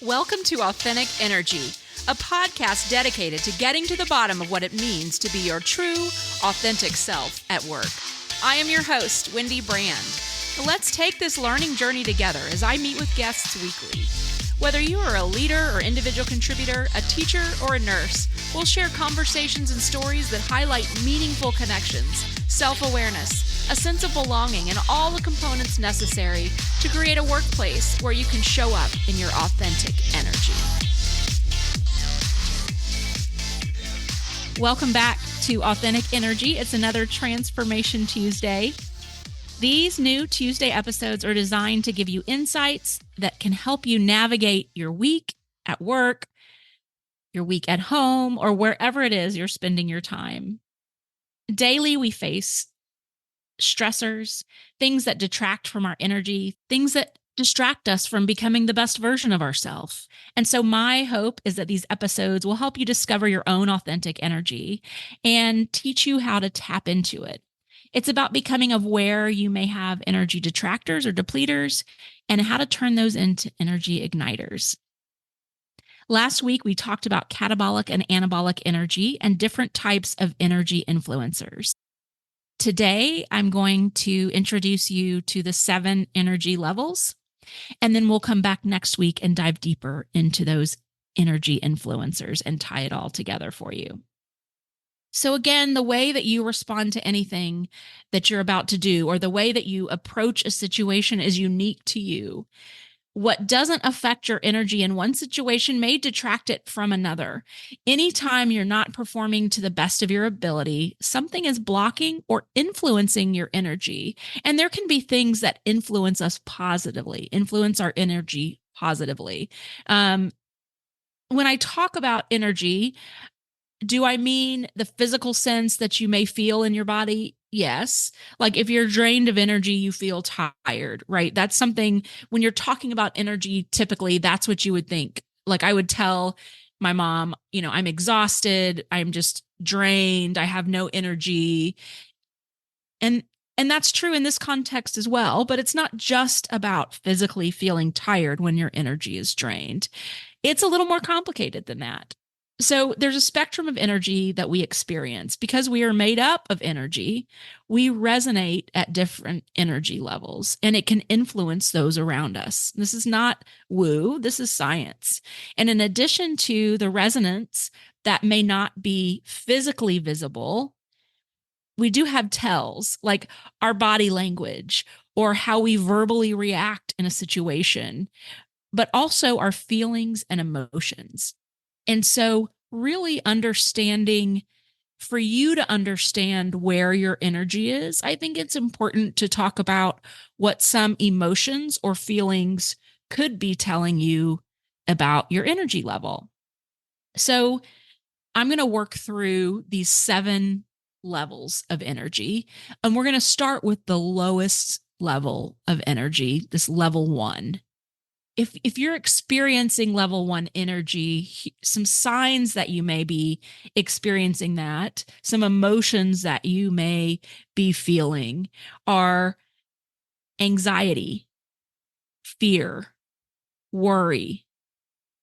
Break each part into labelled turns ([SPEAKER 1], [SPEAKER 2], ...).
[SPEAKER 1] Welcome to Authentic Energy, a podcast dedicated to getting to the bottom of what it means to be your true, authentic self at work. I am your host, Wendy Brand. Let's take this learning journey together as I meet with guests weekly. Whether you are a leader or individual contributor, a teacher or a nurse, we'll share conversations and stories that highlight meaningful connections, self-awareness, a sense of belonging, and all the components necessary to create a workplace where you can show up in your authentic energy. Welcome back to Authentic Energy. It's another Transformation Tuesday. These new Tuesday episodes are designed to give you insights that can help you navigate your week at work, your week at home, or wherever it is you're spending your time. Daily, we face stressors, things that detract from our energy, things that distract us from becoming the best version of ourselves. And so my hope is that these episodes will help you discover your own authentic energy and teach you how to tap into it. It's about becoming aware you may have energy detractors or depletors and how to turn those into energy igniters. Last week, we talked about catabolic and anabolic energy and different types of energy influencers. Today, I'm going to introduce you to the 7 energy levels, and then we'll come back next week and dive deeper into those energy influencers and tie it all together for you. So again, the way that you respond to anything that you're about to do, or the way that you approach a situation, is unique to you. What doesn't affect your energy in one situation may detract it from another. Anytime you're not performing to the best of your ability, something is blocking or influencing your energy. And there can be things that influence us positively, influence our energy positively. When I talk about energy, do I mean the physical sense that you may feel in your body? Yes. Like if you're drained of energy, you feel tired, right? That's something when you're talking about energy, typically that's what you would think. Like I would tell my mom, I'm exhausted. I'm just drained. I have no energy. And that's true in this context as well, but it's not just about physically feeling tired when your energy is drained. It's a little more complicated than that. So there's a spectrum of energy that we experience. Because we are made up of energy, we resonate at different energy levels, and it can influence those around us. This is not woo, this is science. And in addition to the resonance that may not be physically visible, we do have tells like our body language or how we verbally react in a situation, but also our feelings and emotions. And so really understanding, for you to understand where your energy is, I think it's important to talk about what some emotions or feelings could be telling you about your energy level. So I'm going to work through these 7 levels of energy, and we're going to start with the lowest level of energy, this level 1. If you're experiencing level 1 energy, some signs that you may be experiencing that, some emotions that you may be feeling are anxiety, fear, worry,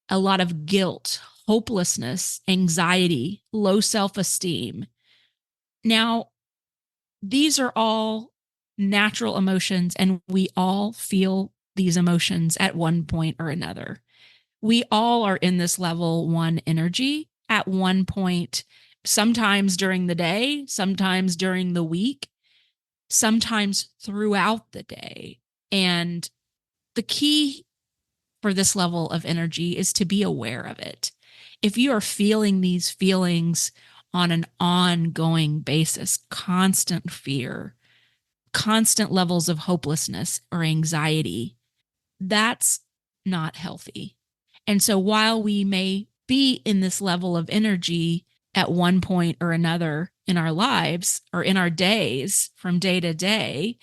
[SPEAKER 1] a lot of guilt, hopelessness, anxiety, low self-esteem. Now, these are all natural emotions, and we all feel these emotions at one point or another. We all are in this level 1 energy at one point, sometimes during the day, sometimes during the week, sometimes throughout the day. And the key for this level of energy is to be aware of it. If you are feeling these feelings on an ongoing basis, constant fear, constant levels of hopelessness or anxiety, that's not healthy. And so while we may be in this level of energy at one point or another in our lives or in our days from day to day,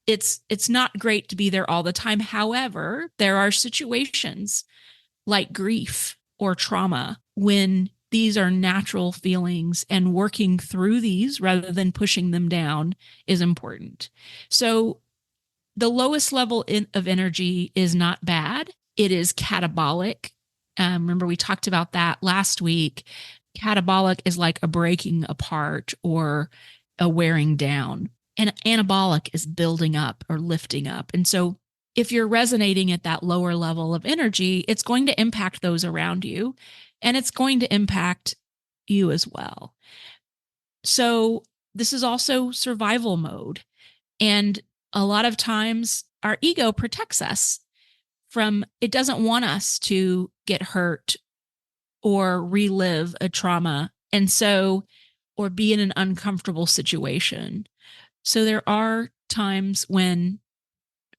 [SPEAKER 1] it's not great to be there all the time. However, there are situations like grief or trauma when these are natural feelings, and working through these rather than pushing them down is important. So the lowest level of energy is not bad. It is catabolic. Remember, we talked about that last week. Catabolic is like a breaking apart or a wearing down, and anabolic is building up or lifting up. And so, if you're resonating at that lower level of energy, it's going to impact those around you, and it's going to impact you as well. So, this is also survival mode. And a lot of times, our ego protects us from, it doesn't want us to get hurt or relive a trauma. And so, or be in an uncomfortable situation. So there are times when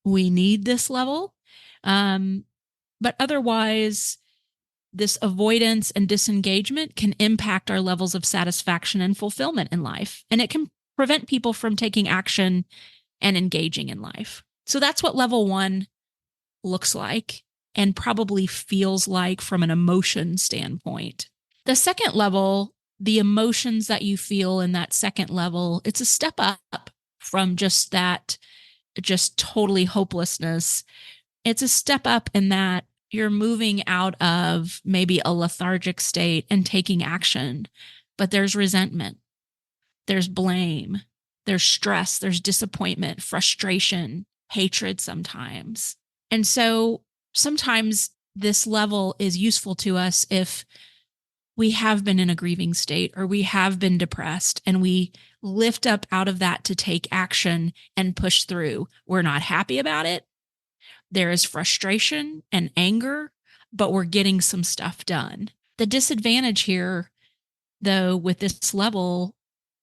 [SPEAKER 1] we need this level. But otherwise, this avoidance and disengagement can impact our levels of satisfaction and fulfillment in life. And it can prevent people from taking action and engaging in life. So that's what level 1 looks like and probably feels like from an emotion standpoint. The second level, the emotions that you feel in that second level, it's a step up from just totally hopelessness. It's a step up in that you're moving out of maybe a lethargic state and taking action, but there's resentment, there's blame, there's stress, there's disappointment, frustration, hatred sometimes. And so sometimes this level is useful to us if we have been in a grieving state or we have been depressed and we lift up out of that to take action and push through. We're not happy about it. There is frustration and anger, but we're getting some stuff done. The disadvantage here, though, with this level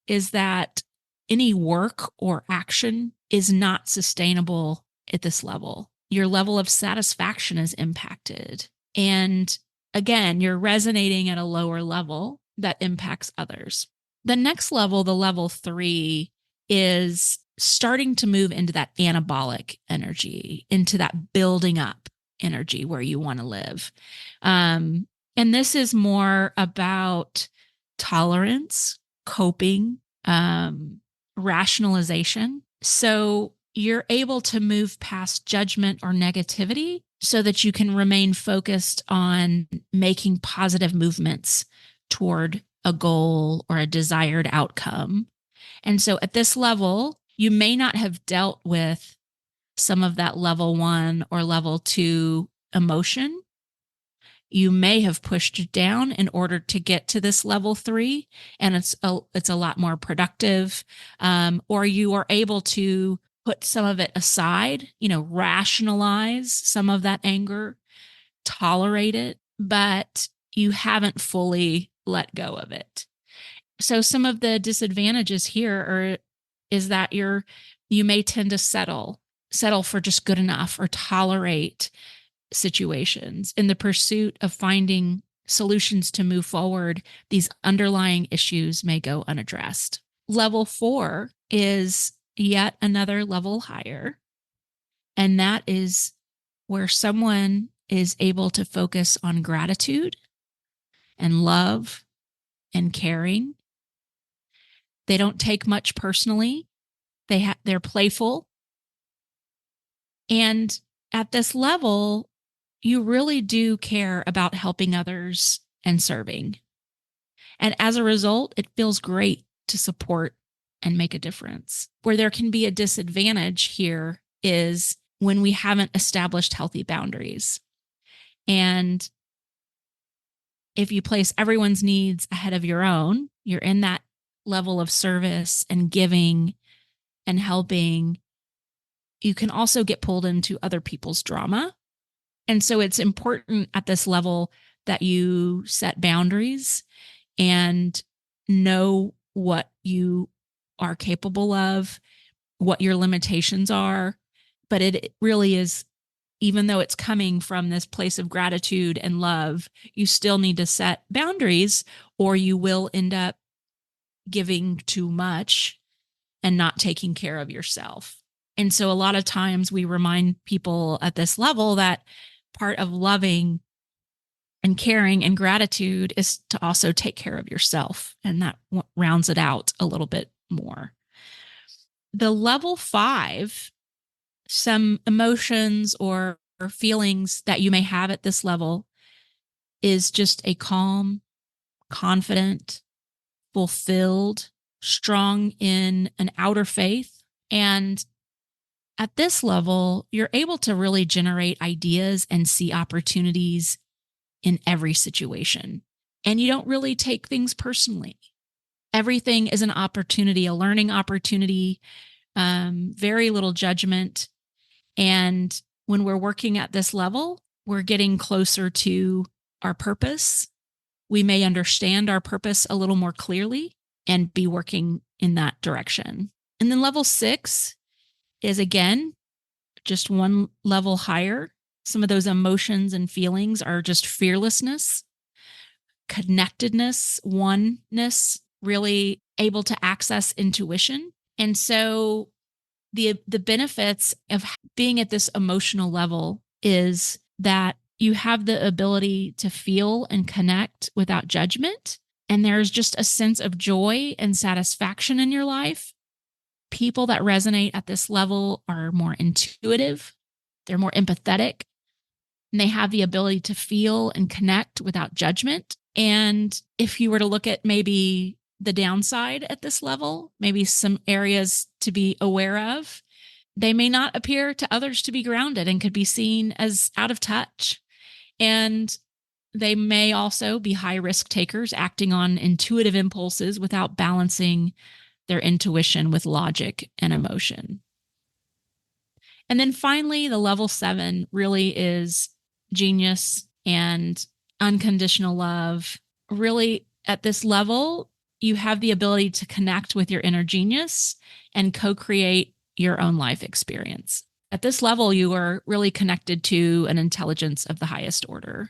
[SPEAKER 1] is that any work or action is not sustainable at this level. Your level of satisfaction is impacted. And again, you're resonating at a lower level that impacts others. The next level, the level 3, is starting to move into that anabolic energy, into that building up energy where you want to live. And this is more about tolerance, coping, rationalization. So you're able to move past judgment or negativity so that you can remain focused on making positive movements toward a goal or a desired outcome. And so at this level, you may not have dealt with some of that level 1 or level 2 emotion. You may have pushed it down in order to get to this level 3, and it's a lot more productive. Or you are able to put some of it aside, rationalize some of that anger, tolerate it, but you haven't fully let go of it. So some of the disadvantages here is that you may tend to settle for just good enough or tolerate situations. In the pursuit of finding solutions to move forward, these underlying issues may go unaddressed. Level 4 is yet another level higher, and that is where someone is able to focus on gratitude and love and caring. They don't take much personally. They're playful. And at this level, you really do care about helping others and serving. And as a result, it feels great to support and make a difference. Where there can be a disadvantage here is when we haven't established healthy boundaries. And if you place everyone's needs ahead of your own, you're in that level of service and giving and helping. You can also get pulled into other people's drama. And so it's important at this level that you set boundaries and know what you are capable of, what your limitations are. But it really is, even though it's coming from this place of gratitude and love, you still need to set boundaries or you will end up giving too much and not taking care of yourself. And so a lot of times we remind people at this level that part of loving and caring and gratitude is to also take care of yourself. And that rounds it out a little bit more. The level 5, some emotions or feelings that you may have at this level is just a calm, confident, fulfilled, strong in an outer faith. And at this level, you're able to really generate ideas and see opportunities in every situation. And you don't really take things personally. Everything is an opportunity, a learning opportunity, very little judgment. And when we're working at this level, we're getting closer to our purpose. We may understand our purpose a little more clearly and be working in that direction. And then level 6 is, again, just one level higher. Some of those emotions and feelings are just fearlessness, connectedness, oneness, really able to access intuition. And so the benefits of being at this emotional level is that you have the ability to feel and connect without judgment. And there's just a sense of joy and satisfaction in your life. People that resonate at this level are more intuitive, they're more empathetic, and they have the ability to feel and connect without judgment. And if you were to look at maybe the downside at this level, maybe some areas to be aware of, they may not appear to others to be grounded and could be seen as out of touch. And they may also be high risk takers acting on intuitive impulses without balancing their intuition with logic and emotion. And then finally, the level 7 really is genius and unconditional love. Really, at this level, you have the ability to connect with your inner genius and co-create your own life experience. At this level, you are really connected to an intelligence of the highest order.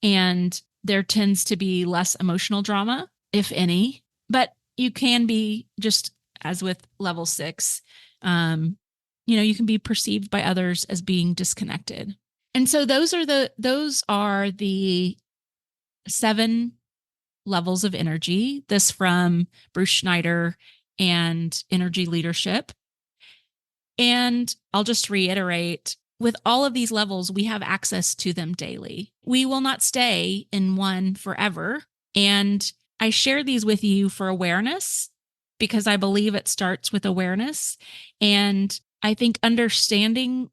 [SPEAKER 1] And there tends to be less emotional drama, if any, but you can be, just as with level 6, you can be perceived by others as being disconnected. And so those are the 7 levels of energy. This from Bruce Schneider and Energy Leadership. And I'll just reiterate, with all of these levels, we have access to them daily. We will not stay in one forever. And I share these with you for awareness because I believe it starts with awareness. And I think understanding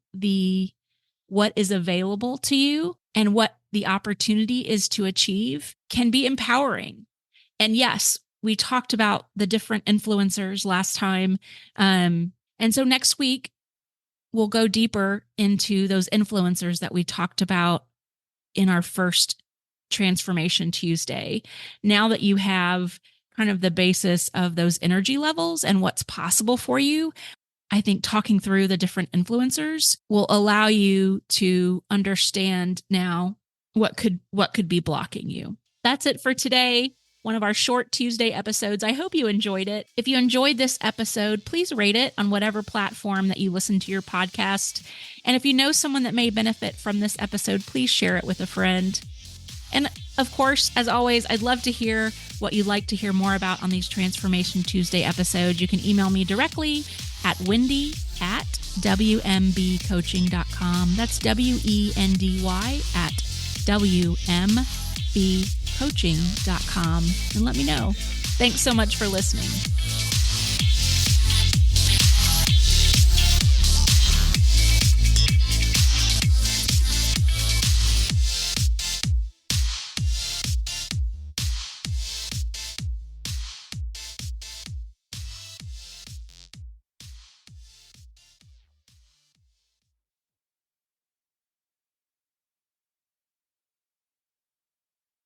[SPEAKER 1] what is available to you and what the opportunity is to achieve can be empowering. And yes, we talked about the different influencers last time. And so next week, we'll go deeper into those influencers that we talked about in our first Transformation Tuesday. Now that you have kind of the basis of those energy levels and what's possible for you, I think talking through the different influencers will allow you to understand now what could be blocking you. That's it for today. One of our short Tuesday episodes. I hope you enjoyed it. If you enjoyed this episode, please rate it on whatever platform that you listen to your podcast. And if you know someone that may benefit from this episode, please share it with a friend. And of course, as always, I'd love to hear what you'd like to hear more about on these Transformation Tuesday episodes. You can email me directly at wendy@wmbcoaching.com. That's WENDY at WMBcoaching.com. And let me know. Thanks so much for listening.